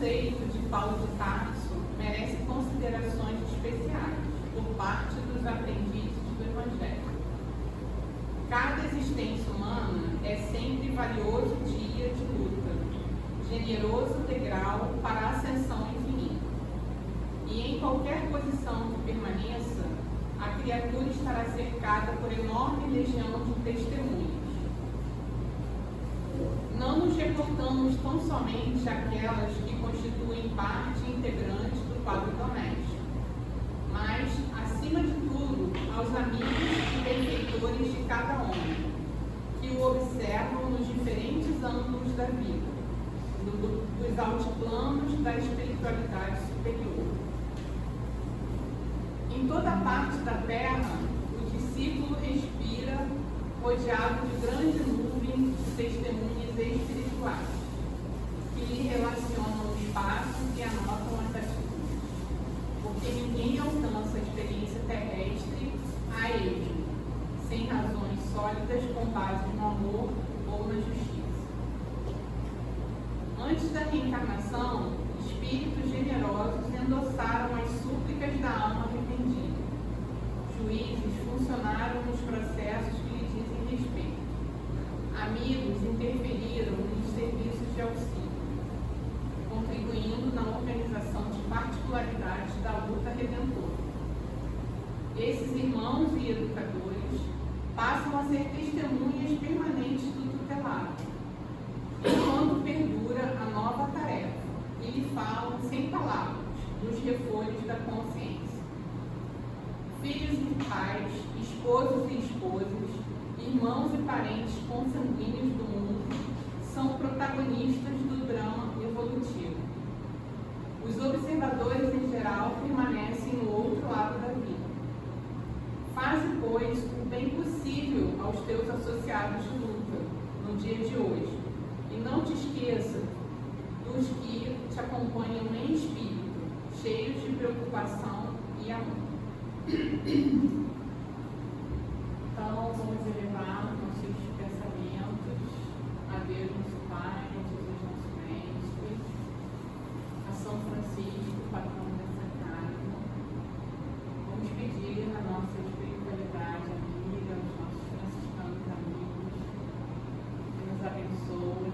conceito de Paulo de Tarso merece considerações especiais por parte dos aprendizes do Evangelho. Cada existência humana é sempre valioso dia de luta, generoso degrau para a ascensão infinita. E em qualquer posição que permaneça, a criatura estará cercada por enorme legião de testemunhas. Não nos reportamos tão somente àquelas que constituem parte integrante do quadro doméstico, mas, acima de tudo, aos amigos e benfeitores de cada homem, que o observam nos diferentes ângulos da vida, dos altiplanos da espiritualidade superior. Em toda parte da terra, o discípulo respira, rodeado de grande nuvem de testemunhas espirituais, que lhe relacionam o espaço e anotam as atitudes, porque ninguém alcança a experiência terrestre a esmo, sem razões sólidas com base no amor ou na justiça. Antes da reencarnação, espíritos generosos endossaram as súplicas da alma arrependida. Juízes funcionaram nos processos que lhe dizem respeito. Amigos interferiram nos serviços de auxílio, contribuindo na organização de particularidades da luta redentora. Esses irmãos e educadores passam a ser testemunhas permanentes do tutelado, enquanto perdura a nova tarefa, e lhe falam sem palavras nos refolhos da consciência. Filhos e pais, esposos e esposas, irmãos e parentes consanguíneos do mundo são protagonistas do drama evolutivo. Os observadores, em geral, permanecem no outro lado da vida. Faze, pois, o bem possível aos teus associados de luta no dia de hoje, e não te esqueça dos que te acompanham em espírito, cheios de preocupação e amor. Então, vamos elevar nossos pensamentos a Deus, nosso Pai, a Jesus, nosso Mestre, a São Francisco, patrono dessa casa. Vamos pedir a nossa espiritualidade amiga, aos nossos franciscanos amigos, que nos abençoe,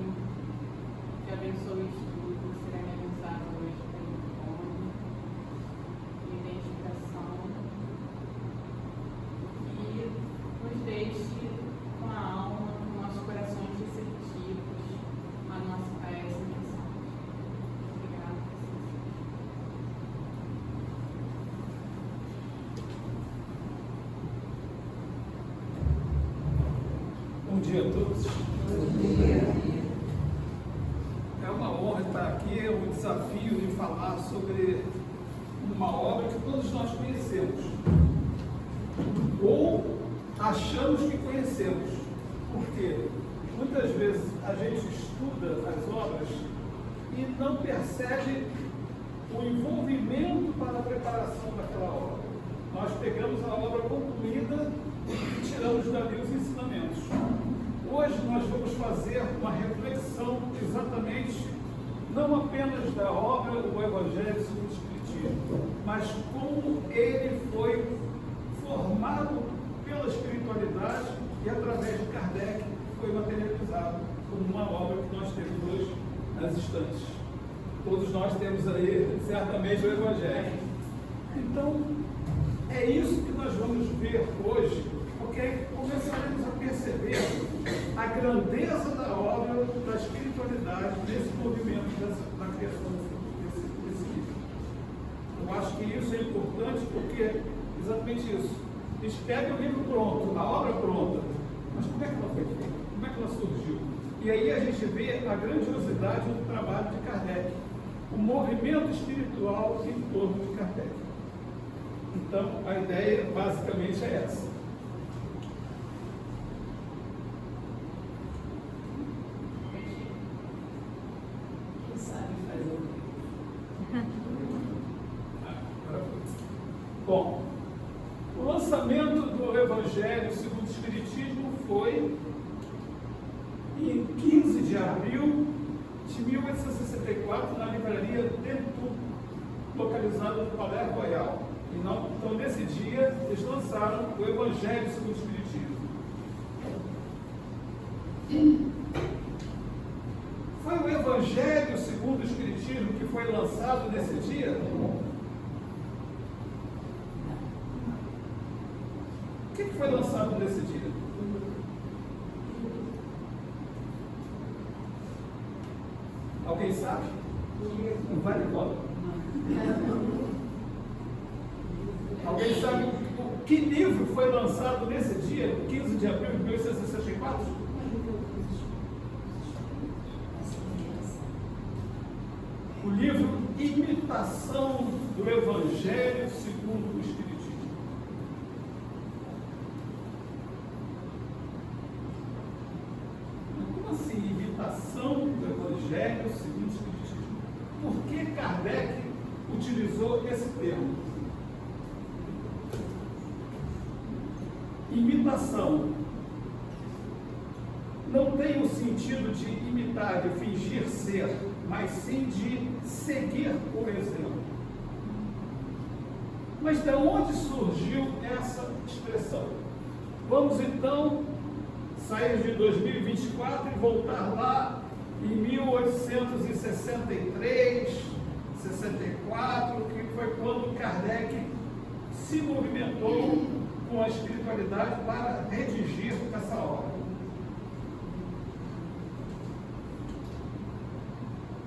que abençoe o estudo que será realizado hoje pelo Antônio, identificação, e nos deixe com a alma, com nossos corações receptivos a essa mensagem. Obrigada. Bom dia a todos. Bom dia. É uma honra estar aqui, é um desafio de falar sobre uma obra que todos nós conhecemos, ou achamos que conhecemos, porque muitas vezes a gente estuda as obras e não percebe o envolvimento para a preparação daquela obra. Nós pegamos a obra concluída e tiramos dali os ensinamentos. Hoje nós vamos fazer uma reflexão exatamente, não apenas da obra O Evangelho segundo o Espiritismo, mas como ele foi formado pela espiritualidade e através de Kardec foi materializado como uma obra que nós temos hoje nas estantes. Todos nós temos aí certamente o Evangelho. Então, é isso que nós vamos ver hoje, porque aí começaremos a perceber a grandeza da obra da espiritualidade nesse movimento da criação desse livro. Eu acho que isso é importante porque exatamente isso. A gente pega o livro pronto, a obra pronta, mas como é que ela foi feita? Como é que ela surgiu? E aí a gente vê a grandiosidade do trabalho de Kardec, o movimento espiritual em torno de Kardec. Então, a ideia basicamente é essa. Quem sabe fazer? Bom, o lançamento do Evangelho segundo o Espiritismo foi em 15 de abril de 1864, na livraria Dentu, localizada no Palais Royal. Então, nesse dia, eles lançaram o Evangelho segundo o Espiritismo. Foi o Evangelho segundo o Espiritismo que foi lançado nesse dia? O que foi lançado nesse dia? Alguém sabe? Não vale bola. Alguém sabe que livro foi lançado nesse dia, 15 de abril de 1864? O livro Imitação do Evangelho segundo o Espiritismo. Como assim, imitação do Evangelho segundo o Espiritismo? Por que Kardec utilizou esse termo? Imitação não tem o sentido de imitar, de fingir ser, mas sim de seguir o exemplo. Mas de onde surgiu essa expressão? Vamos então sair de 2024 e voltar lá em 1863, 64, que foi quando Kardec se movimentou com a espiritualidade para redigir essa obra.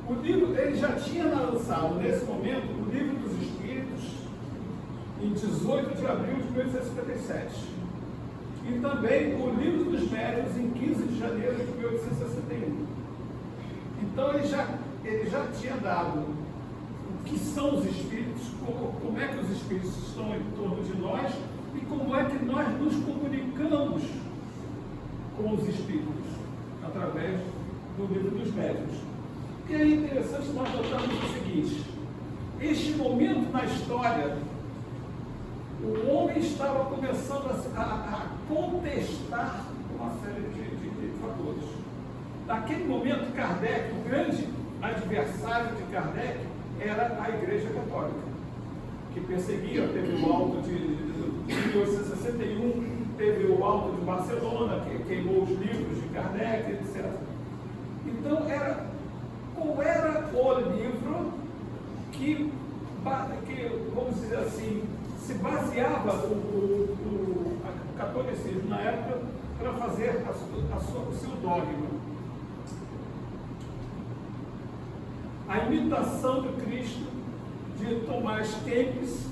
O livro, ele já tinha lançado, nesse momento, o Livro dos Espíritos, em 18 de abril de 1857. E também o Livro dos Médiuns, em 15 de janeiro de 1861. Então, ele já tinha dado o que são os Espíritos, como é que os Espíritos estão em torno de nós, e como é que nós nos comunicamos com os Espíritos, através do Livro dos Médiuns. E é interessante nós notarmos o seguinte: este momento na história, o homem estava começando a contestar uma série de fatores. Naquele momento, Kardec, o grande adversário de Kardec, era a Igreja Católica, que perseguia. Teve o auto de 1861, teve o auto de Barcelona, que queimou os livros de Kardec, etc. Então, qual era o livro que, vamos dizer assim, se baseava o catolicismo na época para fazer o seu dogma? A Imitação do Cristo, de Tomás Kempis,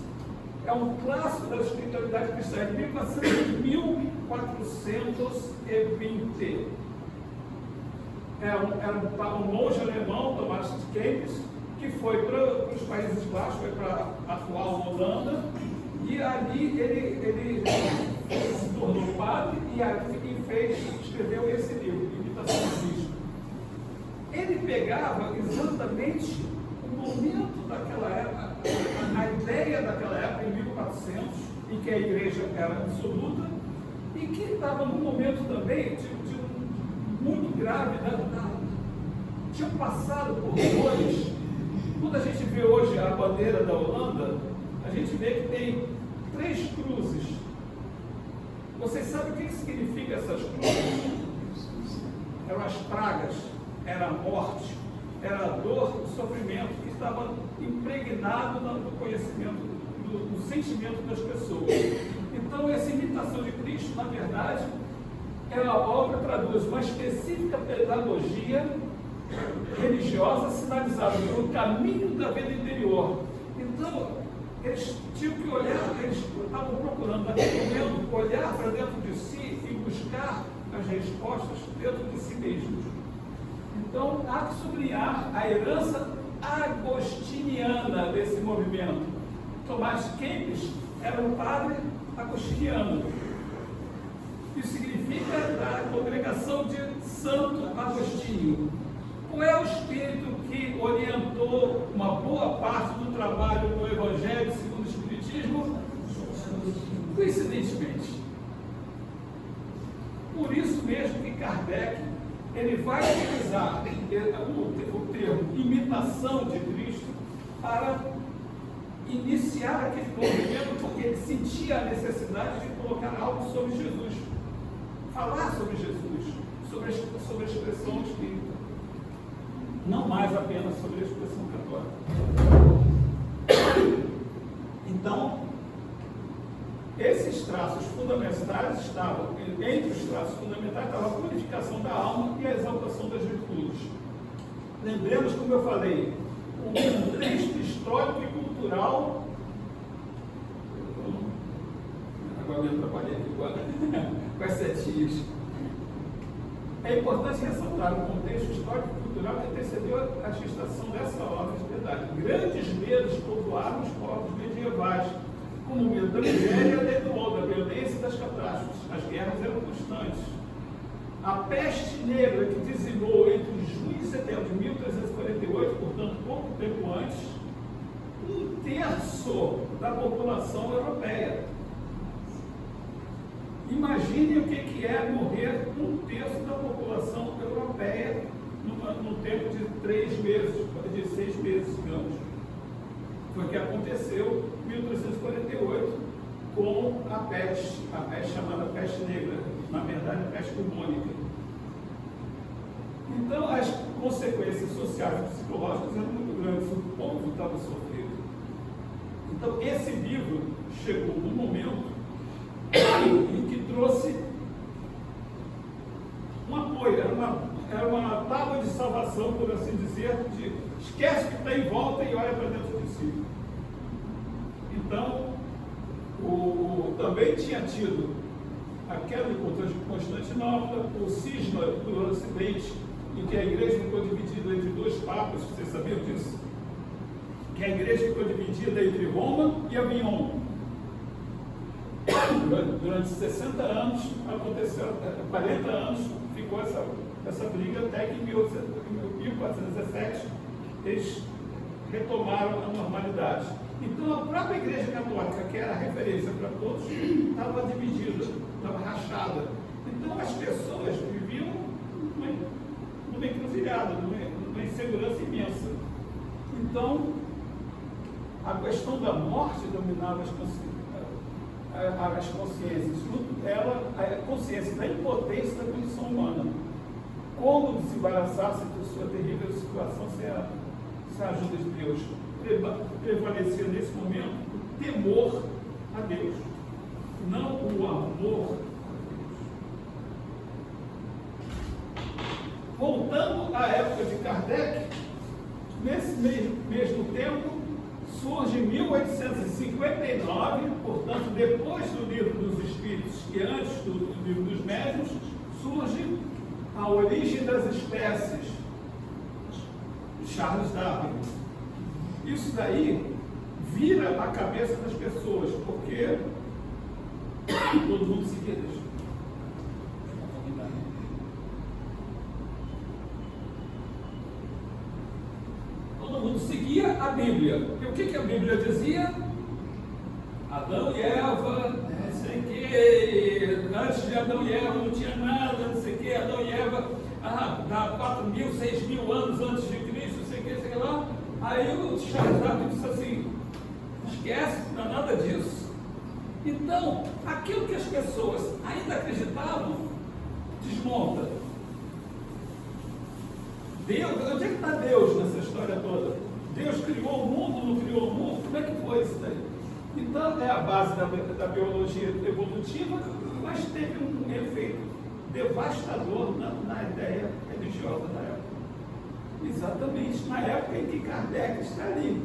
é um clássico da espiritualidade cristã, de 1420. Era um monge alemão, Tomás Kempis, que foi para os Países Baixos, foi para a atual Holanda, e ali ele se tornou padre e escreveu esse livro, Imitação do Cristo. Ele pegava exatamente o momento daquela época, a ideia daquela época, em 1400, em que a igreja era absoluta, e que estava num momento também muito grave, tinha passado por dores. Quando a gente vê hoje a bandeira da Holanda, a gente vê que tem 3 cruzes. Vocês sabem o que significa essas cruzes? Eram as pragas, era a morte, era a dor, o sofrimento que estava impregnado no conhecimento, no sentimento das pessoas. Então, essa imitação de Cristo, na verdade, é uma obra que traduz uma específica pedagogia religiosa sinalizada pelo caminho da vida interior. Então, eles tinham que olhar, eles estavam procurando naquele momento olhar para dentro de si e buscar as respostas dentro de si mesmos. Então, há que sublinhar a herança agostiniana desse movimento. Tomás Kempis era um padre agostiniano. Isso significa da congregação de Santo Agostinho. Qual é o espírito que orientou uma boa parte do trabalho do Evangelho segundo o Espiritismo? Coincidentemente. Por isso mesmo que Kardec ele vai utilizar o termo imitação de Cristo para iniciar aquele movimento, porque ele sentia a necessidade de colocar algo sobre Jesus, falar sobre Jesus, sobre a expressão espírita, não mais apenas sobre a expressão católica. Então, esses traços fundamentais estavam, entre os traços fundamentais, estava a purificação da alma e a exaltação das virtudes. Lembremos, como eu falei, um contexto histórico e cultural. Agora eu me atrapalhei aqui com as setinhas. É importante ressaltar o contexto histórico e cultural que antecedeu a gestação dessa obra de piedade. Grandes medos povoaram os povos medievais, como o medo da miséria e a lei do ouro, da violência e das catástrofes. As guerras eram constantes. A peste negra, que dizimou entre junho e setembro de 1348, portanto, pouco tempo antes, 1/3 da população europeia. Imagine o que é morrer 1/3 da população europeia no tempo de 3 meses, de 6 meses, digamos. Foi o que aconteceu em 1348 com a peste chamada peste negra, na verdade a peste bubônica. Então as consequências sociais e psicológicas eram muito grandes, o povo estava sofrendo. Então esse livro chegou num momento em que trouxe um apoio, era uma tábua de salvação, por assim dizer, de esquece o que está em volta e olha para dentro de si. Então, também tinha tido a queda de Constantinopla, o cisma do Ocidente, em que a igreja ficou dividida entre 2 papas, vocês sabiam disso? Que a igreja ficou dividida entre Roma e Avignon. Durante 60 anos, aconteceu, 40 anos, ficou essa briga, até que em 1417 eles retomaram a normalidade. Então a própria Igreja Católica, que era a referência para todos, estava dividida, estava rachada. Então as pessoas viviam numa encruzilhada, numa insegurança imensa. Então a questão da morte dominava as consciências, a consciência da impotência da condição humana. Como desembaraçar-se de sua terrível situação sem a ajuda de Deus? Prevalecia nesse momento o temor a Deus, não o amor a Deus. Voltando à época de Kardec, nesse mesmo tempo, surge em 1859, portanto, depois do Livro dos Espíritos e antes do Livro dos Médiuns, surge A Origem das Espécies, de Charles Darwin. Isso daí vira a cabeça das pessoas, porque todo mundo seguia Deus. Todo mundo seguia a Bíblia. E o que a Bíblia dizia? Adão e Eva, não sei o que, antes de Adão e Eva não tinha nada, não sei o que, Adão e Eva, 4.000, 6.000 anos antes de Cristo, não sei o que, sei lá. Aí o Charles Darwin disse assim, esquece, não é nada disso. Então, aquilo que as pessoas ainda acreditavam, desmonta. Deus, onde é que está Deus nessa história toda? Deus criou o mundo, não criou o mundo? Como é que foi isso daí? Então, é a base da biologia evolutiva, mas teve um efeito devastador na ideia religiosa da época. Exatamente na época em que Kardec está ali,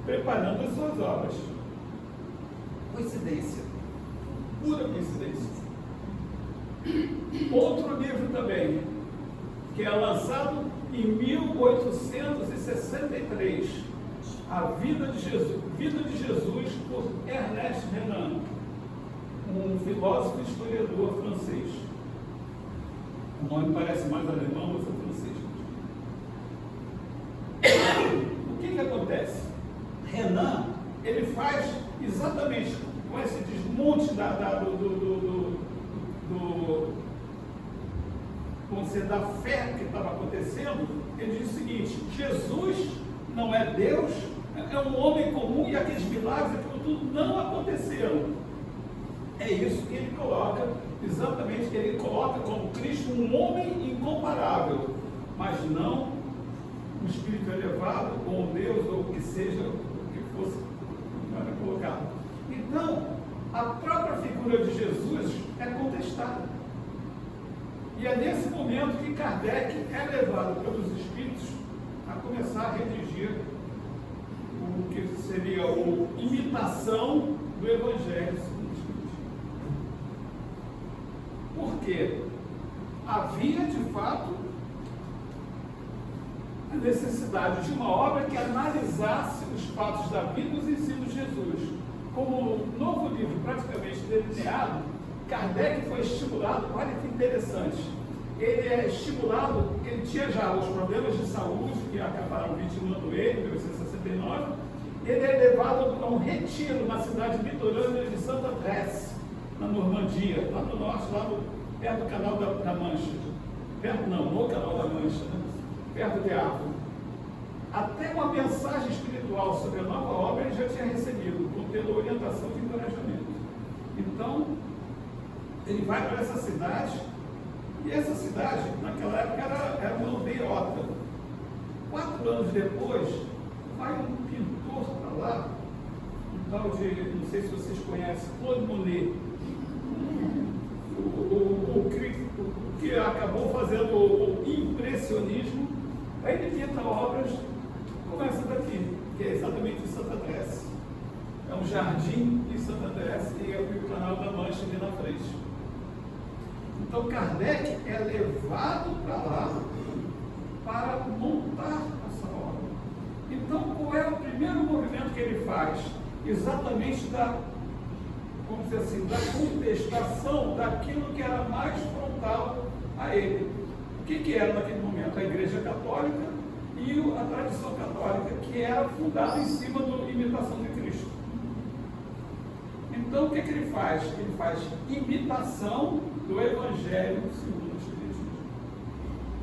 preparando as suas obras. Coincidência, pura coincidência. Outro livro também, que é lançado em 1863, A Vida de Jesus, por Ernest Renan, um filósofo e historiador francês. O nome parece mais alemão, mas é francês. O que acontece? Renan, ele faz exatamente com esse desmonte vamos dizer, da fé que estava acontecendo, ele diz o seguinte: Jesus não é Deus, é um homem comum e aqueles milagres, aquilo tudo não aconteceram. É isso que ele coloca, exatamente, que ele coloca como Cristo um homem incomparável, mas não um espírito elevado, ou um Deus, ou o que seja, o que fosse para colocar. Então, a própria figura de Jesus é contestada. E é nesse momento que Kardec é levado pelos espíritos a começar a redigir o que seria a imitação do Evangelho segundo o Espiritismo. Porque havia, de fato, a necessidade de uma obra que analisasse os fatos da vida e os ensinos de Jesus. Como um novo livro praticamente delineado, Kardec foi estimulado, olha que interessante, ele é estimulado, ele tinha já os problemas de saúde que acabaram vitimando ele em 1869, ele é levado a um retiro na cidade litorânea de Santa Tresse, na Normandia, lá no norte, perto do Canal da Mancha, no Canal da Mancha, né? Perto de Árvore. Até uma mensagem espiritual sobre a nova obra ele já tinha recebido, contendo orientação de encorajamento. Então, ele vai para essa cidade, e essa cidade, naquela época, era uma aldeiota. 4 anos depois, vai um pintor para lá, um tal de, não sei se vocês conhecem, Claude Monet, o que acabou fazendo o impressionismo. Aí ele pinta obras como essa daqui, que é exatamente em Santa Tresse. É um jardim em Santa Tresse e é o Canal da Mancha ali na frente. Então Kardec é levado para lá para montar essa obra. Então qual é o primeiro movimento que ele faz? Exatamente vamos dizer assim, da contestação daquilo que era mais frontal a ele. O que era naquele momento? A Igreja Católica e a tradição católica, que era fundada em cima da imitação de Cristo. Então, o que ele faz? Ele faz imitação do Evangelho segundo o Espiritismo.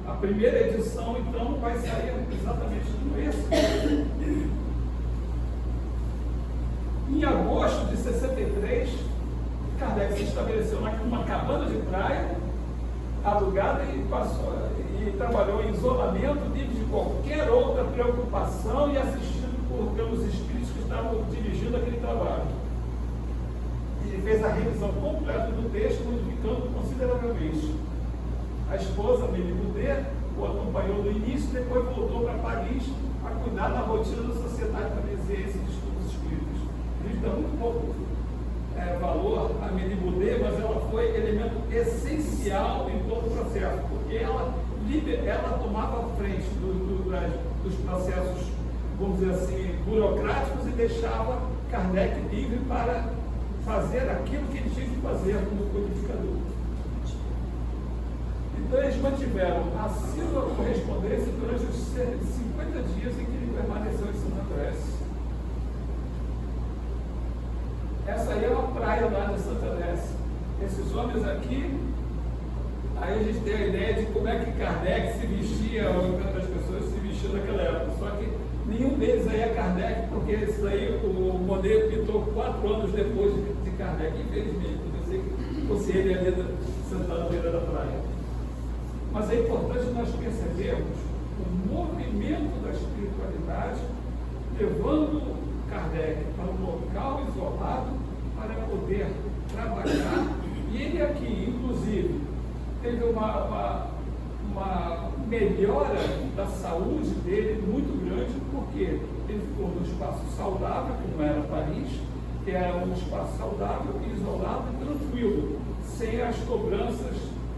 A primeira edição, então, vai sair exatamente com esse. Em agosto de 63, Kardec se estabeleceu numa cabana de praia, alugada, e trabalhou em isolamento, livre de qualquer outra preocupação e assistido pelos espíritos que estavam dirigindo aquele trabalho. Ele fez a revisão completa do texto, modificando consideravelmente. A esposa, Amélie Boudet, o acompanhou no início, depois voltou para Paris a cuidar da rotina da Sociedade Parisiense de Estudos Espíritas. A gente dá muito pouco valor a Amélie Boudet, mas ela foi elemento essencial em todo o processo, porque ela tomava a frente dos processos, vamos dizer assim, burocráticos, e deixava Kardec livre para fazer aquilo que ele tinha que fazer como codificador. Então eles mantiveram assídua correspondência durante os 50 dias em que ele permaneceu em Santa Tresse. Essa aí é uma praia lá de Santa Tresse. Esses homens aqui, aí a gente tem a ideia de como é que Kardec se vestia, ou tantas pessoas se vestiam naquela época. Só que nenhum deles aí é Kardec, porque esse aí o Monet pintou 4 anos depois de Kardec, infelizmente. Eu sei que fosse ele ali sentado na beira da praia. Mas é importante nós percebermos o movimento da espiritualidade levando Kardec para um local isolado para poder trabalhar. E ele aqui, inclusive, teve uma melhora da saúde dele muito grande, porque ele ficou num espaço saudável, que não era Paris, que era um espaço saudável, isolado e tranquilo, sem as cobranças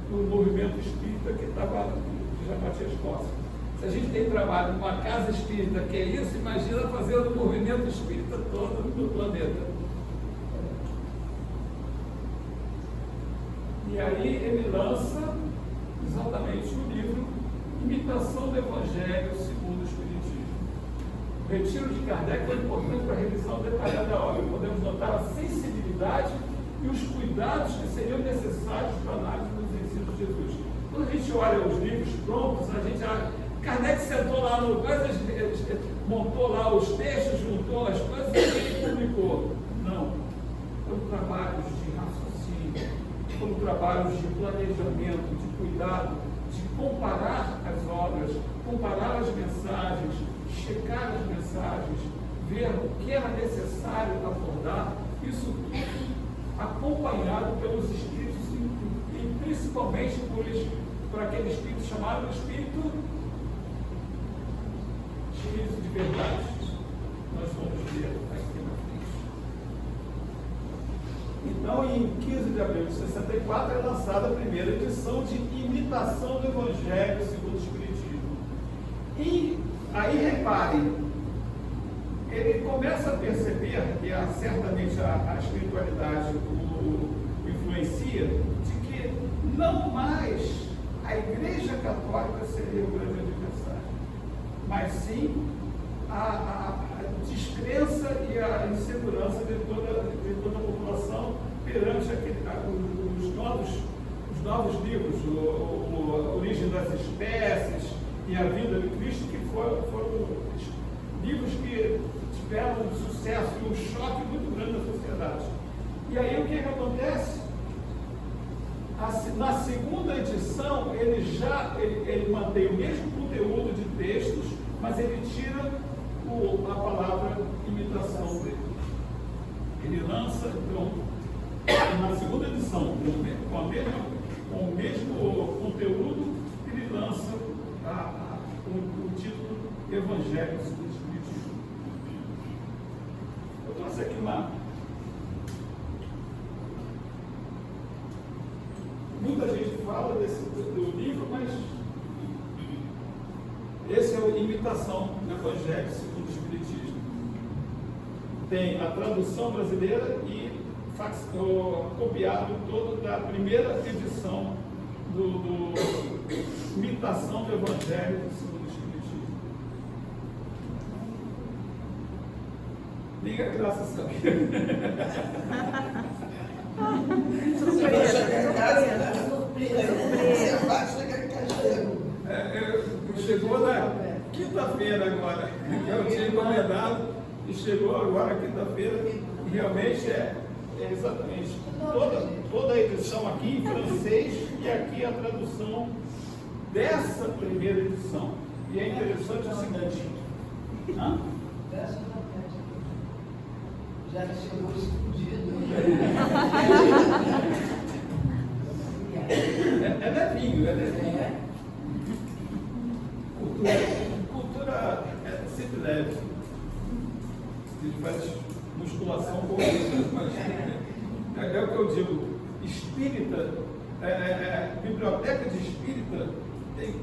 do movimento espírita que já batia as costas. Se a gente tem trabalho numa casa espírita que é isso, imagina fazendo o movimento espírita todo do planeta. E aí ele lança exatamente o livro Imitação do Evangelho segundo o Espiritismo. O retiro de Kardec foi importante para a revisão detalhada da obra. Podemos notar a sensibilidade e os cuidados que seriam necessários para a análise dos ensinos de Jesus. Quando a gente olha os livros prontos, Kardec sentou lá no montou lá os textos, juntou as coisas e ele publicou. Não. Foram trabalhos de raciocínio, foram trabalhos de planejamento, de cuidado, de comparar as obras, comparar as mensagens, checar as mensagens, ver o que era necessário abordar, isso tudo acompanhado pelos espíritos e principalmente por aquele espírito chamado espírito de verdade. Nós vamos ver aqui na frente. Então, em 15 de abril de 64 é lançada a primeira edição de Imitação do Evangelho segundo o Espiritismo. E aí reparem, ele começa a perceber que certamente a espiritualidade o influencia, de que não mais a Igreja Católica seria o grande adversário, mas sim a descrença e a insegurança de toda a população perante os novos livros, a Origem das Espécies e a Vida de Cristo, que foram livros que tiveram um sucesso e um choque muito grande na sociedade. E aí o que acontece? Na segunda edição, ele mantém o mesmo conteúdo de textos, mas ele tira a palavra imitação dele. Ele lança, então, na segunda edição, com o mesmo conteúdo, ele lança o título Evangelho segundo o Espiritismo. Eu trouxe aqui muita gente fala do livro, mas esse é a Imitação do Evangelho segundo o Espiritismo. Tem a tradução brasileira e copiado todo da primeira edição do Imitação do Evangelho segundo o Espiritismo. Liga a graça sabe. Chegou na quinta-feira agora, eu tinha encomendado e chegou agora quinta-feira, e realmente é exatamente toda a edição aqui em francês e aqui a tradução dessa primeira edição. E é interessante o seguinte. Já chegou escondido. É levinho. Cultura é sempre leve. A gente faz musculação com isso, mas é o que eu digo. Espírita, biblioteca de espírita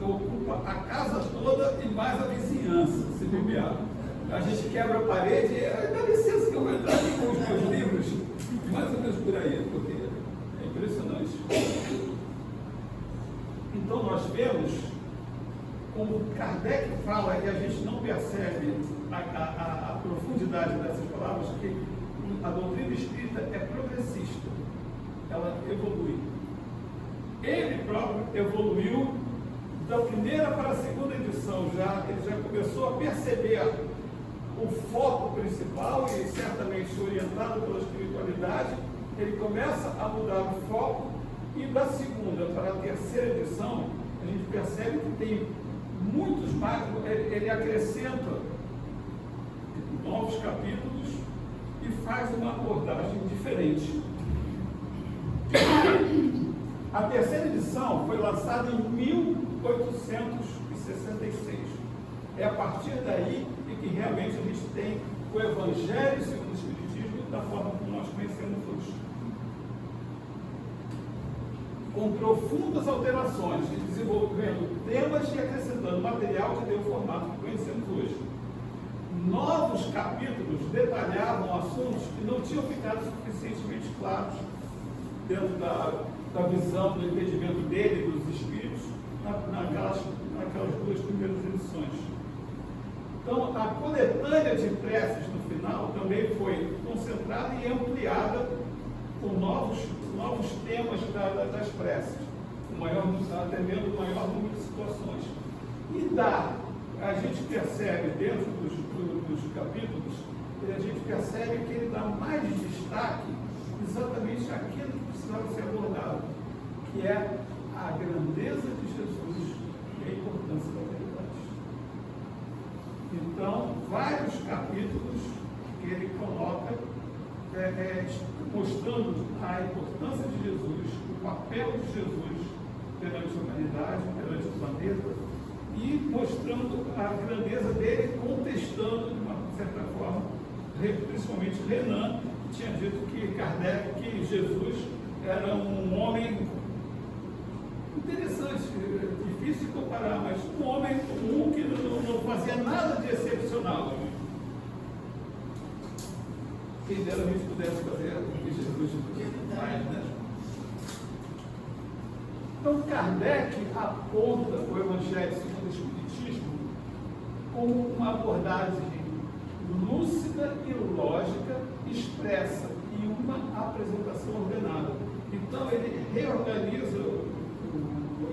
ocupa a casa toda e mais a vizinhança, se bobear. A gente quebra a parede, dá licença que eu vou entrar aqui com os meus livros, mais ou menos por aí, porque é impressionante. Então nós vemos, como Kardec fala, e a gente não percebe a profundidade dessas palavras, que a doutrina espírita é progressista, ela evolui. Ele próprio evoluiu da primeira para a segunda edição, ele já começou a perceber o foco principal e certamente orientado pela espiritualidade, ele começa a mudar o foco e da segunda para a terceira edição, a gente percebe que tem muitos mais, ele acrescenta novos capítulos e faz uma abordagem diferente. A terceira edição foi lançada em 1866. É a partir daí que realmente a gente tem o Evangelho segundo o Espiritismo da forma como nós conhecemos hoje. Com profundas alterações, desenvolvendo temas e acrescentando material que deu o formato que conhecemos hoje. Novos capítulos detalhavam assuntos que não tinham ficado suficientemente claros dentro da visão, do entendimento dele, dos espíritos, naquelas duas primeiras edições. Então, a coletânea de preces no final também foi concentrada e ampliada com novos temas das preces. atendendo o maior número de situações. E a gente percebe dentro dos capítulos, a gente percebe que ele dá mais destaque exatamente àquilo que precisava ser abordado, que é a grandeza de Jesus e a importância da verdade. Então, vários capítulos que ele coloca mostrando a importância de Jesus, o papel de Jesus perante a humanidade, perante o planeta, e mostrando a grandeza dele, contestando, de uma certa forma, principalmente Renan, que tinha dito que Jesus era um homem interessante, difícil de comparar, mas um homem comum que não fazia nada de excepcional. Quem dera a gente pudesse fazer o que Jesus faz, né? Então, Kardec aponta o Evangelho segundo o Espiritismo como uma abordagem lúcida e lógica, expressa e uma apresentação ordenada. Então, ele reorganiza o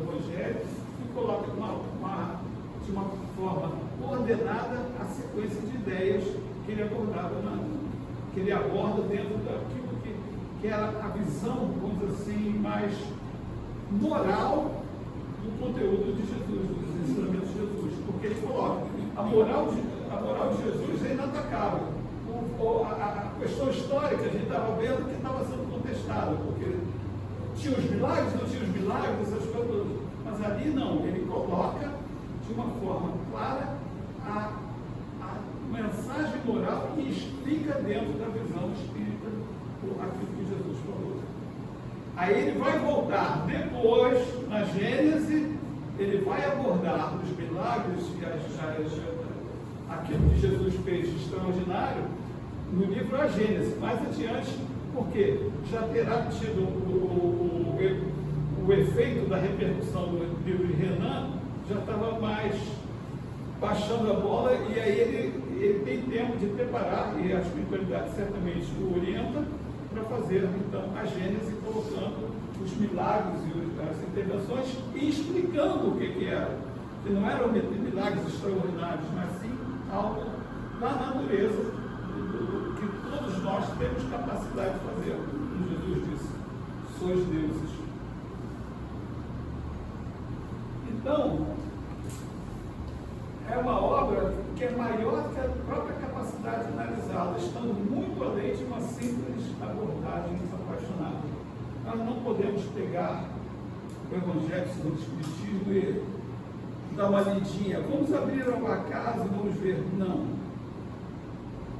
Evangelho e coloca de uma forma ordenada a sequência de ideias que ele aborda dentro daquilo que era a visão, vamos dizer assim, mais moral do conteúdo de Jesus, dos ensinamentos de Jesus, porque ele coloca a moral de Jesus é inatacável. A questão histórica a gente estava vendo que estava sendo contestada, porque tinha os milagres, não tinha os milagres, essas coisas, mas ali não, ele coloca de uma forma clara a mensagem moral e explica dentro da visão espírita aquilo que Jesus falou. Aí ele vai voltar depois, na Gênese, ele vai abordar os milagres e aquilo que Jesus fez de extraordinário no livro A Gênese. Mais adiante, porque já terá tido o efeito da repercussão do livro de Renan, já estava mais baixando a bola, e aí ele tem tempo de preparar, e a espiritualidade certamente o orienta, para fazer então a Gênese, colocando os milagres e as intervenções e explicando o que era. Que não eram milagres extraordinários, mas sim algo da natureza que todos nós temos capacidade de fazer. Como Jesus disse, sois deuses. Então, é uma obra que é maior que a própria capacidade de analisá-la, estando muito além de uma simples abordagem desapaixonada. Nós não podemos pegar o Evangelho segundo o Espiritismo e dar uma lidinha. Vamos abrir uma casa e vamos ver. Não.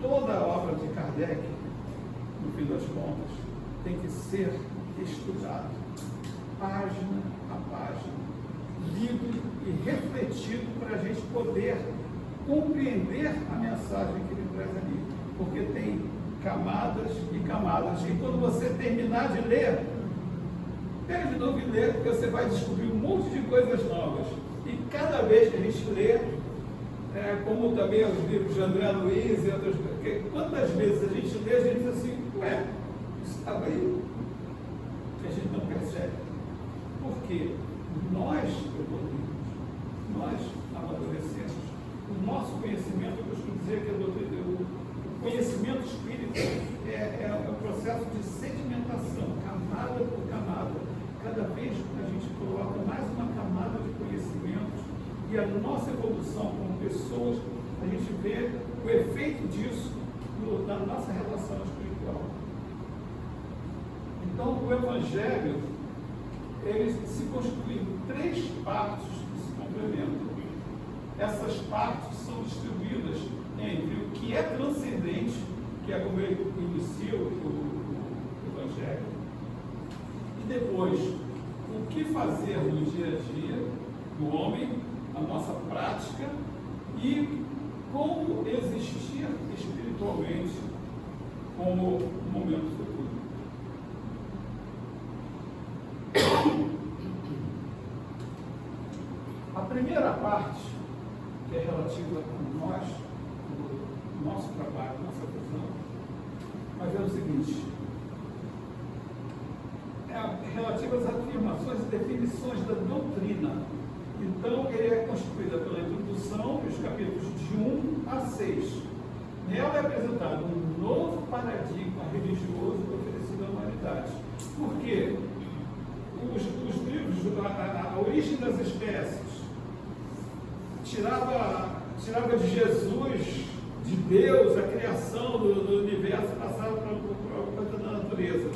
Toda a obra de Kardec, no fim das contas, tem que ser estudada, página a página, lido e refletido para a gente poder compreender a mensagem que ele traz ali, porque tem camadas e camadas, e quando você terminar de ler, pega de novo e lê, porque você vai descobrir um monte de coisas novas, e cada vez que a gente lê, como também os livros de André Luiz e outras coisas, porque quantas vezes a gente lê, a gente diz assim, isso estava aí, que a gente não percebe, porque nós evoluímos, nós amadurecemos. O nosso conhecimento, eu costumo dizer que o conhecimento espírita é um processo de sedimentação, camada por camada. Cada vez que a gente coloca mais uma camada de conhecimentos e a nossa evolução como pessoas, a gente vê o efeito disso na nossa relação espiritual. Então, o Evangelho, ele se constitui em 3 partes que se complementam. Essas partes são distribuídas entre o que é transcendente, que é como ele inicia o Evangelho, e depois o que fazer no dia a dia do homem, a nossa prática, e como existir espiritualmente como momento futuro. A primeira parte, que é relativa a nós, o nosso trabalho, a nossa visão, vai ver o seguinte, relativas às afirmações e definições da doutrina. Então, ele é constituída pela introdução, os capítulos de 1 a 6. Nela é apresentado um novo paradigma religioso oferecido à humanidade. Por quê? Os livros, a origem das espécies, tirava de Jesus, de Deus, a criação do universo, passava para a coisa da natureza.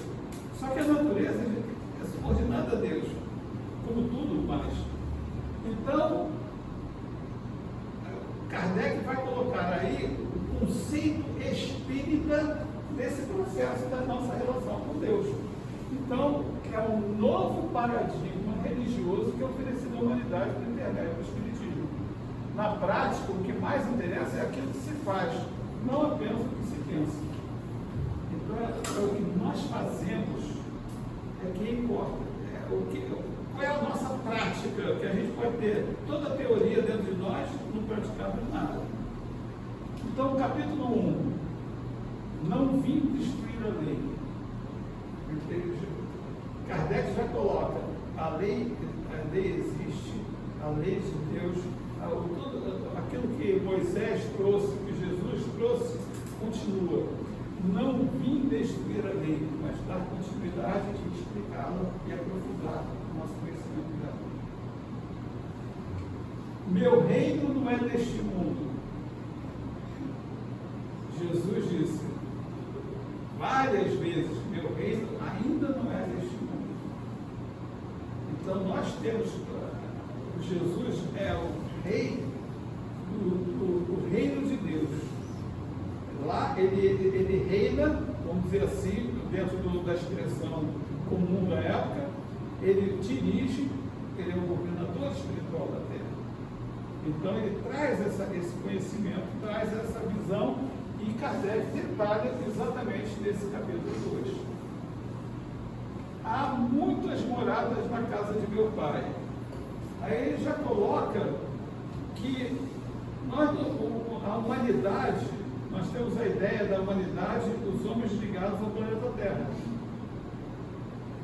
Só que a natureza é subordinada a Deus, como tudo mais. Então, Kardec vai colocar aí o conceito espírita desse processo da nossa relação com Deus. Então, é um novo paradigma religioso que é oferecido à humanidade por intermédio do Espiritismo. Na prática, o que mais interessa é aquilo que se faz, não apenas o que se pensa. Então, o que nós fazemos é que importa. Qual é a nossa prática? Que a gente pode ter toda a teoria dentro de nós, não praticamos nada. Então, capítulo 1. Não vim destruir a lei. Kardec já coloca, a lei existe, a lei de Deus, aquilo que Moisés trouxe, que Jesus trouxe, continua. Não vim destruir a lei, mas dar continuidade e explicá-la e aprofundar o nosso conhecimento dela. Meu reino não é deste mundo. Jesus disse várias vezes, meu reino ainda não é deste mundo. Então nós temos, Jesus é o rei do reino de Deus. Lá ele reina, vamos dizer assim, dentro da expressão comum da época, ele dirige, ele é o governador espiritual da terra. Então ele traz esse conhecimento, traz essa visão, e Kardec detalha exatamente nesse capítulo 2. Há muitas moradas na casa de meu pai. Aí ele já coloca que a humanidade, nós temos a ideia da humanidade, os homens ligados ao planeta Terra.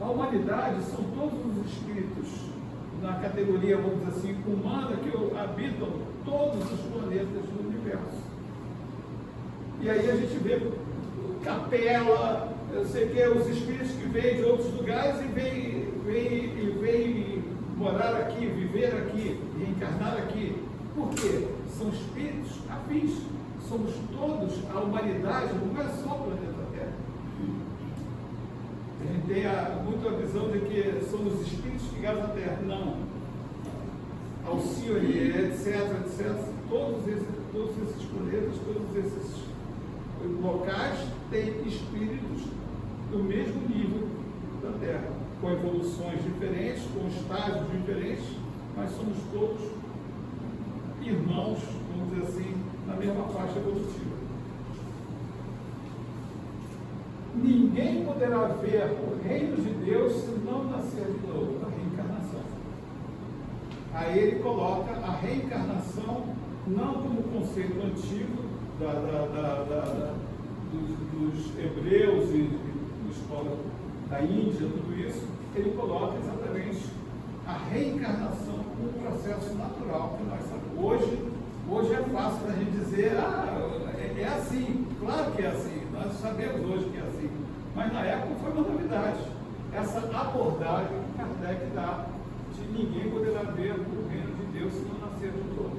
A humanidade são todos os espíritos na categoria, vamos dizer assim, humana, que habitam todos os planetas do universo. E aí a gente vê capela, eu sei que é os espíritos que vêm de outros lugares e vêm morar aqui, viver aqui, reencarnar aqui. Por quê? São espíritos afins. Somos todos, a humanidade não é só o planeta Terra. A gente tem muito a visão de que somos espíritos ligados à Terra. Não. Alcione, etc. Todos esses planetas, todos esses locais têm espíritos do mesmo nível da Terra, com evoluções diferentes, com estágios diferentes, mas somos todos irmãos, vamos dizer assim, na mesma faixa evolutiva. Ninguém poderá ver o reino de Deus se não nascer de novo, a reencarnação. Aí ele coloca a reencarnação não como conceito antigo dos hebreus e dos povos da Índia, tudo isso, ele coloca exatamente a reencarnação como um processo natural que nós sabemos. Hoje é fácil para a gente dizer, é assim, claro que é assim, nós sabemos hoje que é assim, mas na época foi uma novidade. Essa abordagem que Kardec dá de ninguém poderá ver o reino de Deus se não nascer de novo.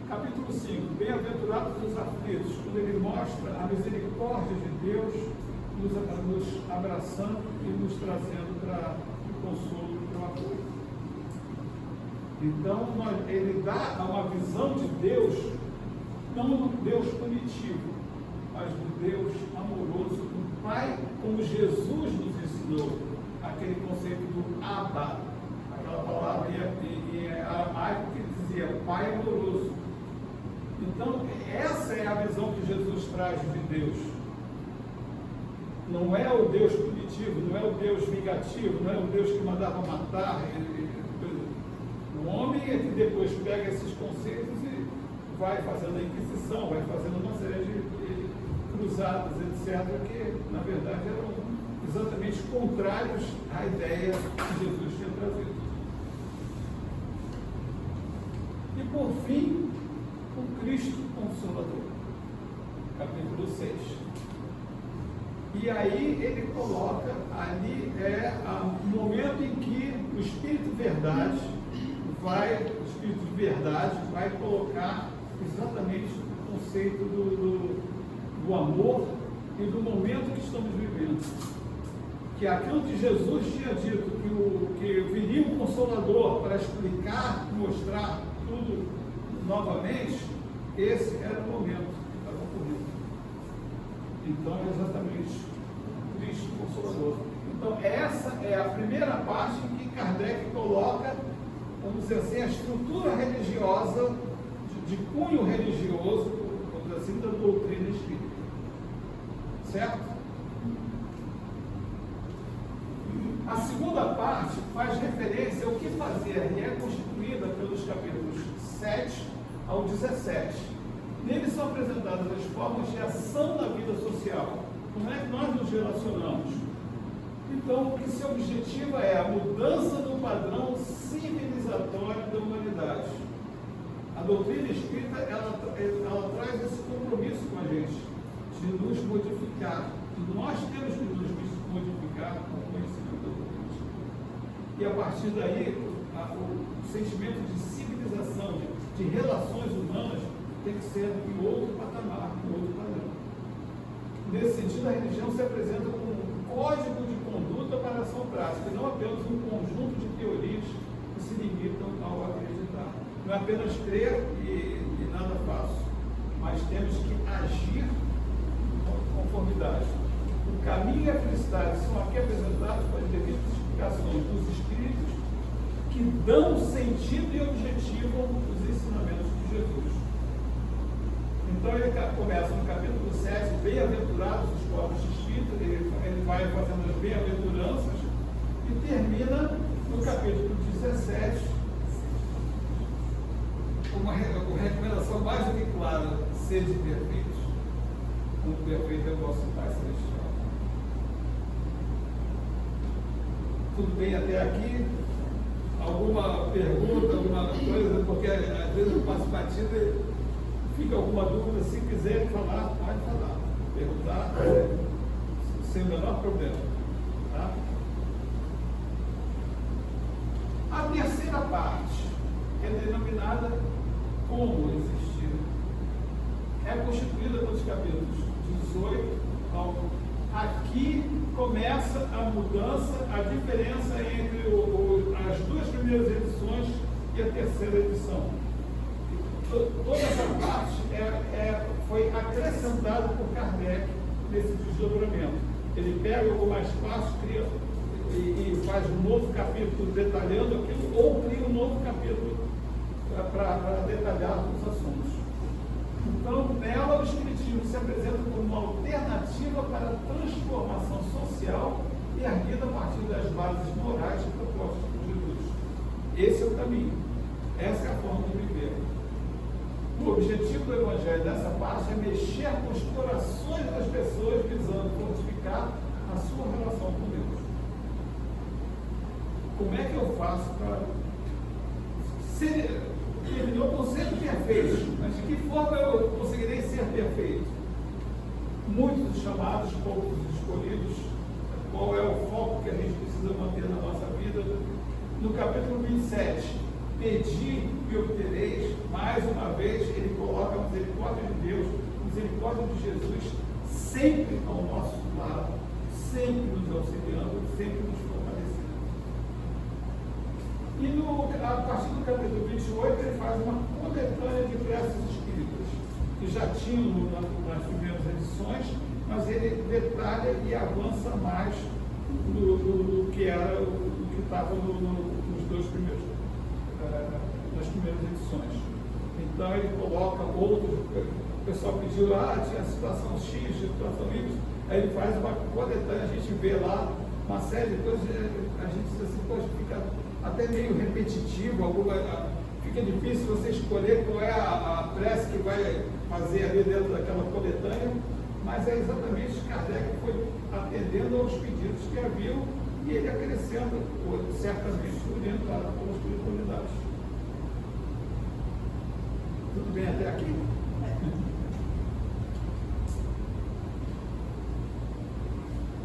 Capítulo 5, bem-aventurados os aflitos, quando ele mostra a misericórdia de Deus nos abraçando e nos trazendo para o consolo e para o apoio. Então, ele dá uma visão de Deus, não do Deus punitivo, mas do Deus amoroso, do Pai, como Jesus nos ensinou, aquele conceito do Abba, aquela palavra em aramaico que dizia Pai amoroso. Então, essa é a visão que Jesus traz de Deus. Não é o Deus punitivo, não é o Deus vingativo, não é o Deus que mandava matar. O homem é que depois pega esses conceitos e vai fazendo a inquisição, vai fazendo uma série de cruzadas, etc., que, na verdade, eram exatamente contrários à ideia que Jesus tinha trazido. E, por fim, o Cristo Consolador, capítulo 6. E aí ele coloca, ali o momento em que o Espírito de Verdade vai colocar exatamente o conceito do amor e do momento que estamos vivendo. Que aquilo que Jesus tinha dito, que viria um Consolador para explicar, mostrar tudo novamente, esse era o momento que estava ocorrendo. Então, é exatamente Cristo Consolador. Então, essa é a primeira parte em que Kardec coloca, vamos dizer assim, a estrutura religiosa, de cunho religioso, vamos dizer assim, da doutrina espírita. Certo? A segunda parte faz referência ao que fazer, e é constituída pelos capítulos 7 ao 17. Neles são apresentadas as formas de ação na vida social. Como é que nós nos relacionamos? Então, o que se objetiva é a mudança do padrão civilizatório da humanidade. A doutrina espírita, ela traz esse compromisso com a gente, de nos modificar. E nós temos que nos modificar com o conhecimento da doutrina espírita. E a partir daí, o sentimento de civilização, de relações humanas, tem que ser em outro patamar, em outro padrão. Nesse sentido, a religião se apresenta como um código de conduta para a ação prática, não apenas um conjunto de teorias que se limitam ao acreditar. Não é apenas crer e nada faço, mas temos que agir com conformidade. O caminho e a felicidade são aqui apresentados com as devidas explicações dos espíritos que dão sentido e objetivam os ensinamentos de Jesus. Então ele começa no capítulo 7, bem-aventurados os pobres de espírito, ele vai fazendo as bem-aventuranças e termina no capítulo 17 com uma recomendação mais do que clara: sede perfeitos, como perfeito é o vosso Pai Celestial. Tudo bem até aqui? Alguma pergunta, alguma coisa? Porque às vezes eu passo batida e fica alguma dúvida. Se quiser falar, pode falar. Perguntar, sem o menor problema. Tá? A terceira parte é denominada Como Existir. É constituída pelos capítulos 18 ao... Aqui começa a mudança, a diferença entre as duas primeiras edições e a terceira edição. Toda essa parte foi acrescentada por Kardec nesse desdobramento. Ele pega algumas partes, cria e faz um novo capítulo detalhando aquilo, ou cria um novo capítulo para detalhar os assuntos. Então, nela, o Espiritismo se apresenta como uma alternativa para a transformação social erguida a partir das bases morais propostas por Jesus. Esse é o caminho. Essa é a forma de viver. O objetivo do Evangelho dessa parte é mexer com os corações das pessoas, visando fortificar a sua relação com Deus. Como é que eu faço para ser... Terminou com ser perfeito, mas de que forma eu conseguirei ser perfeito? Muitos chamados, poucos escolhidos. Qual é o foco que a gente precisa manter na nossa vida? No capítulo 27, pedi e obtereis. Mais uma vez, ele coloca a misericórdia de Deus, a misericórdia de Jesus, sempre ao nosso lado, sempre nos auxiliando, sempre nos fortalecendo. E a partir do capítulo 28, ele faz uma coletânea de preces espíritas, que já tinham nas primeiras edições, mas ele detalha e avança mais do que era o que estava nos dois primeiros, nas primeiras edições. Então ele coloca outros, o pessoal pediu lá, tinha a situação X, situação Y, aí ele faz uma coletânea, a gente vê lá uma série de coisas, a gente diz assim, poxa, fica até meio repetitivo, fica difícil você escolher qual é a prece que vai fazer ali dentro daquela coletânea, mas é exatamente Kardec que foi atendendo aos pedidos que haviam e ele acrescenta, certamente orientado pelas espiritualidades. Tudo bem até aqui?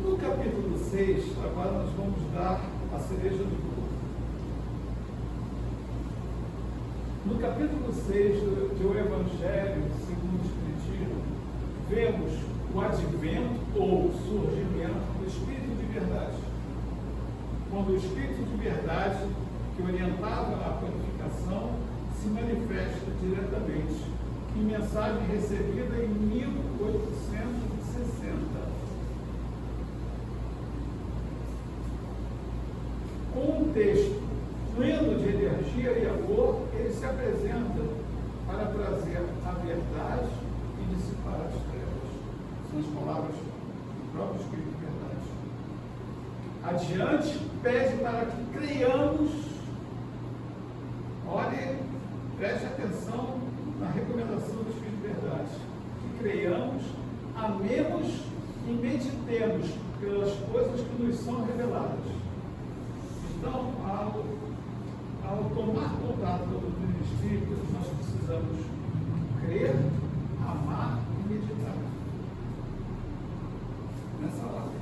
No capítulo 6, agora nós vamos dar a cereja do bolo. No capítulo 6 do Evangelho segundo o Espiritismo, vemos o advento ou surgimento do Espírito de Verdade. Quando o Espírito de Verdade, que orientava a purificação, se manifesta diretamente em mensagem recebida em 1860. Com um texto pleno de energia e amor, ele se apresenta para trazer a verdade e dissipar as trevas. São as palavras do próprio Espírito de Verdade. Adiante, pede para que creiamos. Olhe, preste atenção na recomendação do Espírito de Verdade. Que creiamos, amemos e meditemos pelas coisas que nos são reveladas. Então, ao tomar contato com a doutrina espírita, nós precisamos crer, amar e meditar. Nessa ordem.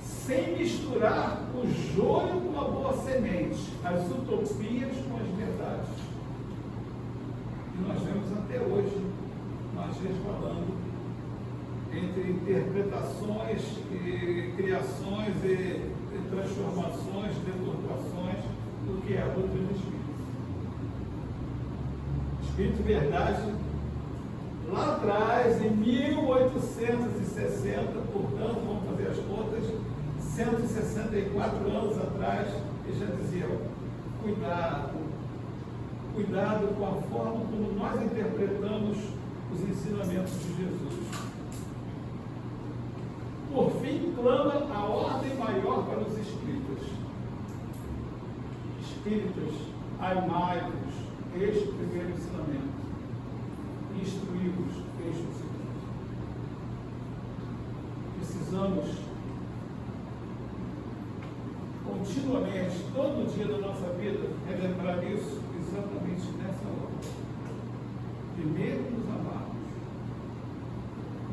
Sem misturar o joio com a boa semente, as utopias com as verdades. E nós vemos até hoje, nós resvalando entre interpretações e criações e transformações, deturpações do que é a doutrina espírita. Espírito Verdade, lá atrás, em 1860, portanto, vamos fazer as contas, 164 anos atrás, ele já dizia: cuidado com a forma como nós interpretamos os ensinamentos de Jesus. Por fim, clama a ordem maior para os espíritas. Espíritas, amai-vos, este o primeiro ensinamento. Instruí-vos, este o segundo. Precisamos continuamente, todo dia da nossa vida, relembrar isso exatamente nessa hora. Primeiro, nos amarmos.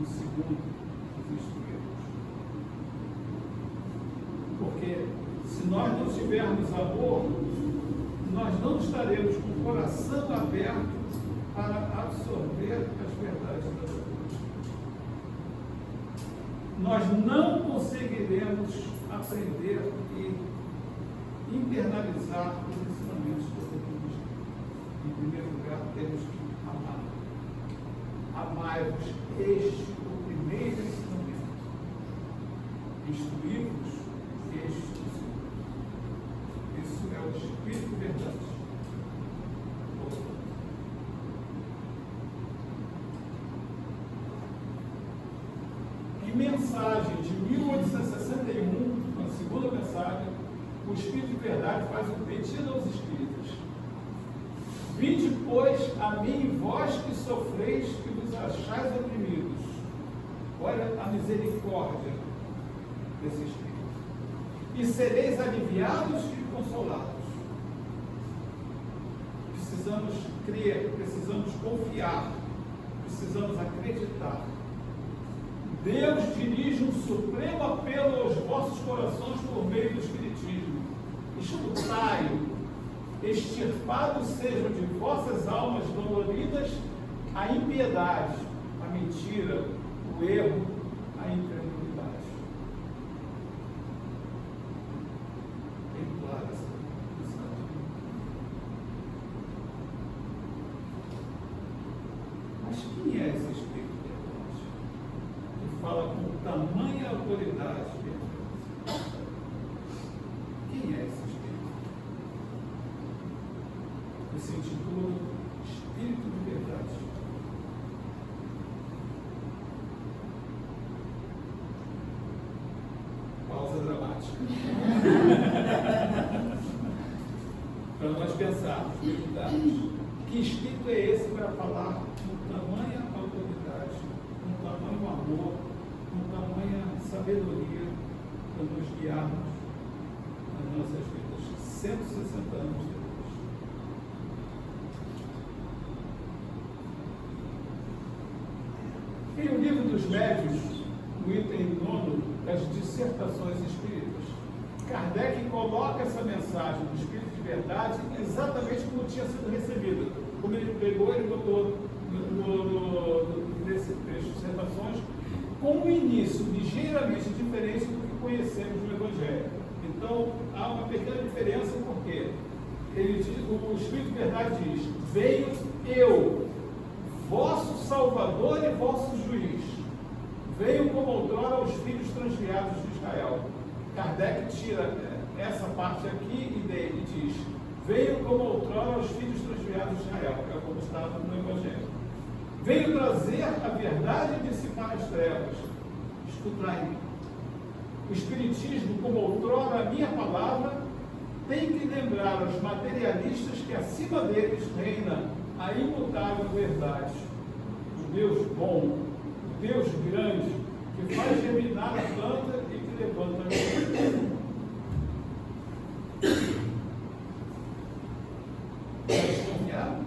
E segundo, nos instruirmos. Porque se nós não tivermos amor, nós não estaremos com o coração aberto para absorver as verdades da doutrina. Nós não conseguiremos aprender e internalizar os ensinamentos da doutrina. Em primeiro lugar, temos que amar. Amai-vos, este o primeiro ensinamento. Instruí-vos, este o segundo. Isso é o Espírito de Verdade. Em mensagem de 1861, na segunda mensagem, o Espírito de Verdade faz um pedido aos espíritos: vinde, pois, a mim, vós que sofreis e vos achais oprimidos. Olha a misericórdia desse Espírito. E sereis aliviados e consolados. Precisamos crer, precisamos confiar, precisamos acreditar. Deus dirige um supremo apelo aos vossos corações por meio do Espiritismo. Escutai-o, extirpados sejam de vossas almas doloridas a impiedade, a mentira, o erro, a incredulidade. Bem clara essa mensagem. Mas quem é esse Espírito? Fala com tamanha autoridade. Quem é esse Espírito? Ele se intitula Espírito de Verdade. Pausa dramática. Para nós pensarmos, meditarmos. Que Espírito é esse para falar com tamanha amor, com tamanha sabedoria para nos guiarmos nas nossas vidas, 160 anos depois. Em O Livro dos Médios, no item 9 das dissertações espíritas, Kardec coloca essa mensagem do Espírito de Verdade exatamente como tinha sido recebida. Como ele pegou, ele botou nesse trecho de dissertações, com um início ligeiramente diferente do que conhecemos no Evangelho. Então, há uma pequena diferença, porque o Espírito de Verdade diz: veio eu, vosso Salvador e vosso Juiz. Veio como outrora aos filhos transviados de Israel. Kardec tira essa parte aqui e diz: veio como outrora aos filhos transviados de Israel, que é como estava no Evangelho. Veio trazer a verdade e dissipar as trevas. Escutai-me. O Espiritismo, como outrora a minha palavra, tem que lembrar aos materialistas que acima deles reina a imutável verdade. O Deus bom, o Deus grande, que faz germinar a planta e que levanta a vida. Desconfiado?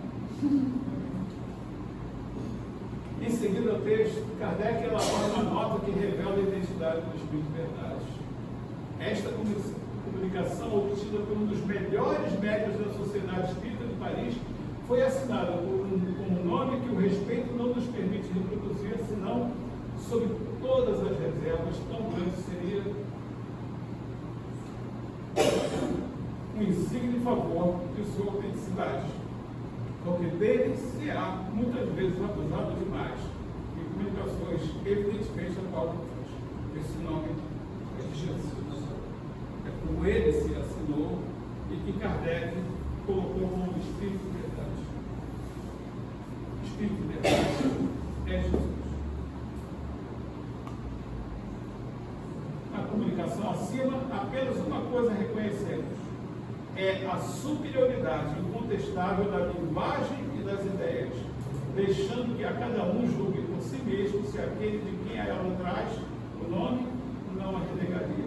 Em seguida ao texto, Kardec elabora uma nota que revela a identidade do Espírito de Verdade. Esta comunicação, obtida por um dos melhores médiuns da Sociedade Espírita de Paris, foi assinada com um nome que o respeito não nos permite reproduzir, senão sob todas as reservas. Tão grande seria um insigne favor de sua autenticidade, porque dele se há muitas vezes abusado demais em comunicações evidentemente apócrifas. Esse nome é de Jesus. É como ele se assinou e que Kardec colocou como Espírito de Verdade. Espírito de Verdade é Jesus. Na comunicação acima, apenas uma coisa reconhecemos: é a superioridade incontestável da linguagem e das ideias, deixando que a cada um julgue por si mesmo se aquele de quem a ela traz o nome não a renegaria.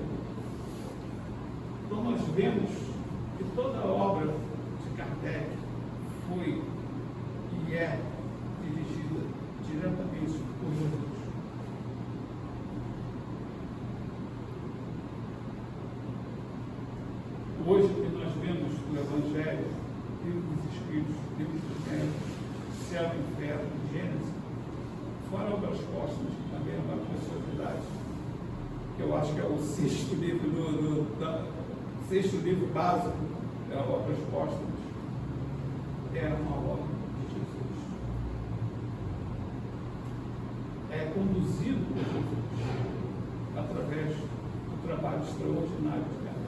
Então nós vemos que toda a obra de Kardec foi e é dirigida diretamente por Jesus. Hoje, o que nós vemos no Evangelho, livro dos Espíritos, livro dos Médios, céu e inferno, Gênesis, fora obras póstumas, que também é uma preciosidade, que eu acho que é o sexto livro básico, é a obras póstumas, é uma obra de Jesus. É conduzido por Jesus, através do trabalho extraordinário de Kardec.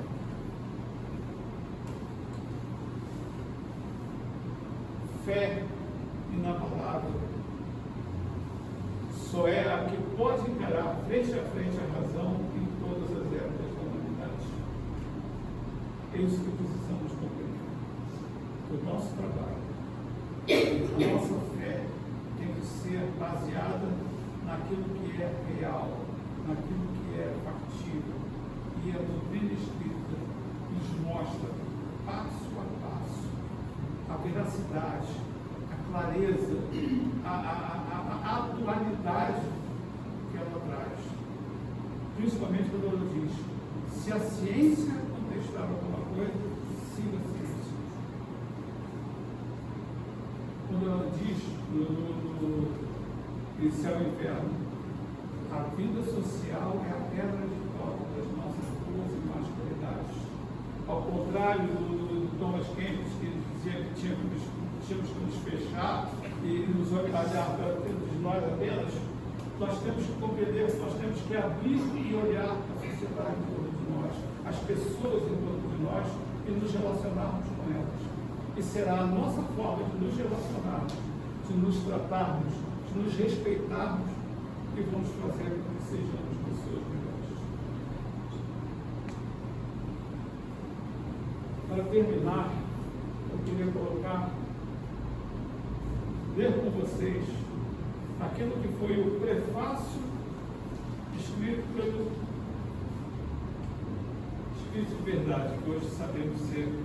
Fé inabalável só é a que pode encarar frente a frente a razão em todas as épocas da humanidade. É isso que precisamos compreender. O nosso trabalho, a nossa fé tem que ser baseada naquilo que é real, naquilo que é factível. E a doutrina espírita nos mostra, passo a passo, a veracidade, a clareza, a atualidade que ela traz. Principalmente quando ela diz: se a ciência contestar alguma coisa, siga a ciência. Quando ela diz no céu e inferno, a vida social é a pedra de toque das nossas boas e más qualidades. Ao contrário do Thomas Kempis, que dizia que tínhamos que nos fechar e nos olhar para dentro de nós apenas, nós temos que compreender, nós temos que abrir e olhar a sociedade em torno de nós, as pessoas em torno de nós e nos relacionarmos com elas. E será a nossa forma de nos relacionarmos, de nos tratarmos, de nos respeitarmos, que vamos fazer com que sejamos pessoas melhores. Para terminar, eu queria ler com vocês aquilo que foi o prefácio escrito pelo Espírito de verdade, que hoje sabemos ser Jesus.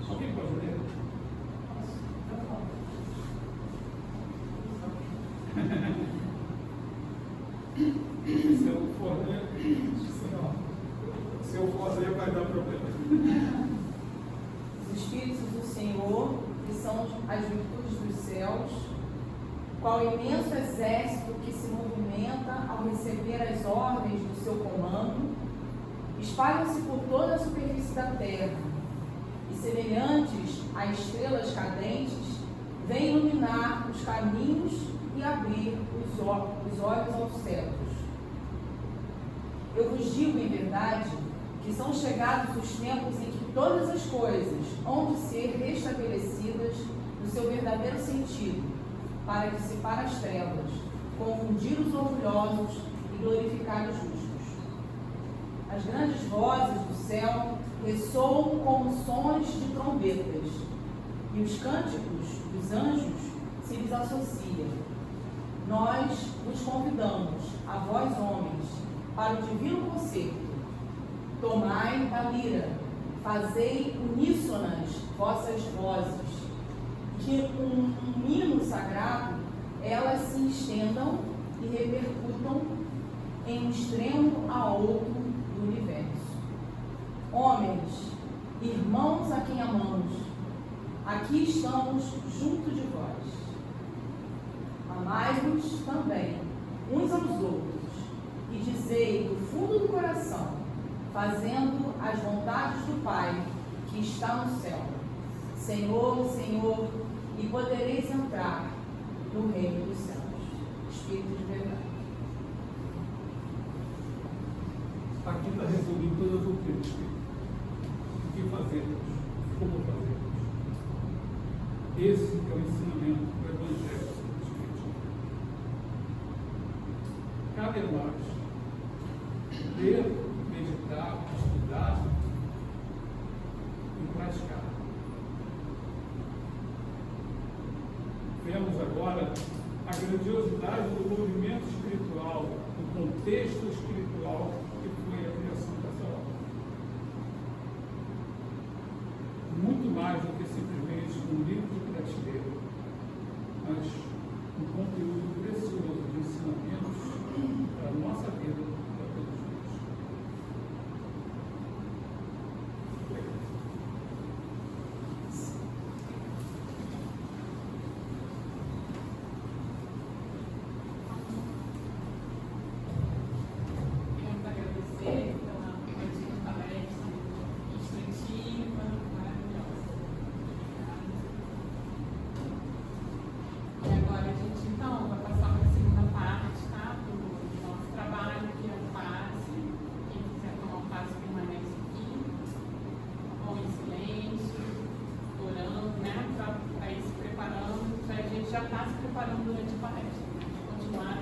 Alguém pode ler? Se eu for ler, vai dar problema. Os Espíritos do Senhor, que são as virtudes dos céus, qual imenso exército que se movimenta ao receber as ordens do seu comando, espalham-se por toda a superfície da terra, e semelhantes a estrelas cadentes, vêm iluminar os caminhos e abrir os olhos aos cegos. Eu vos digo em verdade que são chegados os tempos em que todas as coisas hão de ser restabelecidas no seu verdadeiro sentido, para dissipar as trevas, confundir os orgulhosos e glorificar os justos. As grandes vozes do céu ressoam como sons de trombetas, e os cânticos dos anjos se lhes associam. Nós vos convidamos, a vós homens, para o divino concerto. Tomai a lira, fazei uníssonas vossas vozes, que um hino sagrado elas se estendam e repercutam em um extremo a outro do universo. Homens, irmãos a quem amamos, aqui estamos junto de vós. Amai-vos também uns aos outros e dizei do fundo do coração, fazendo as vontades do Pai que está no céu: Senhor, Senhor, e podereis entrar no reino dos céus. Espírito de verdade. Aqui está resumindo toda a doutrina espírita. O que fazermos? Como fazermos? Esse é o ensinamento do Evangelho do Espiritismo. Cabe a nós ler, meditar, estudar e praticar. Vemos agora a grandiosidade do movimento espiritual, do contexto espiritual que foi a criação dessa obra. Muito mais do que simplesmente um livro de prateleira, mas um conteúdo precioso de ensinamentos para a nossa vida, para todos nós. Queremos agradecer pela palestra instrutiva, maravilhosa. E agora a gente então vai passar para a segunda parte, tá? Do nosso trabalho, que é o passe. Quem quiser tomar um passe permanece aqui, ou em silêncio, orando, né? Para ir se preparando. A gente já está se preparando durante a palestra, né? Continuar